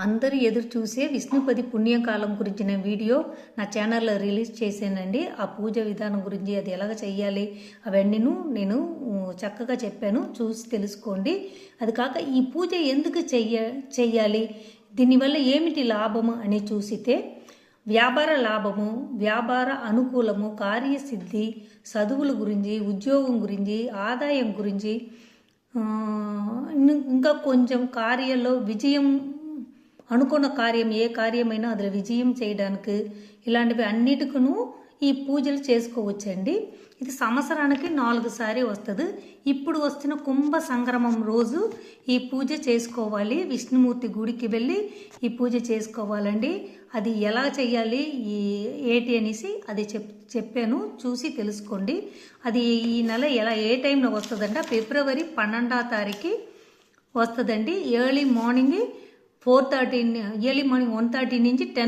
అందరూ ఎదురు చూసే విష్ణుపది పుణ్యకాలం గురించిన వీడియో నా ఛానల్లో రిలీజ్ చేశానండి. ఆ పూజ విధానం గురించి అది ఎలాగ చెయ్యాలి అవన్నీ నేను చక్కగా చెప్పాను, చూసి తెలుసుకోండి. అది కాక ఈ పూజ ఎందుకు చెయ్యాలి, దీనివల్ల ఏమిటి లాభము అని చూసితే వ్యాపార లాభము, వ్యాపార అనుకూలము, కార్యసిద్ధి, చదువుల గురించి, ఉద్యోగం గురించి, ఆదాయం గురించి, ఇంకా కొంచెం కార్యాల్లో విజయం, అనుకున్న కార్యం ఏ కార్యమైనా అందులో విజయం చేయడానికి ఇలాంటివి అన్నిటికను ఈ పూజలు చేసుకోవచ్చండి. ఇది సంవత్సరానికి 4 సారి వస్తుంది. ఇప్పుడు వస్తున్న కుంభ సంక్రమం రోజు ఈ పూజ చేసుకోవాలి. విష్ణుమూర్తి గుడికి వెళ్ళి ఈ పూజ చేసుకోవాలండి. అది ఎలా చేయాలి ఏటి అనేసి అది చెప్పాను, చూసి తెలుసుకోండి. అది ఈ నెల ఏ టైంలో వస్తుందంటే ఫిబ్రవరి 12వ తారీఖు వస్తుందండి. ఎర్లీ మార్నింగ్ 1:30 నుంచి 10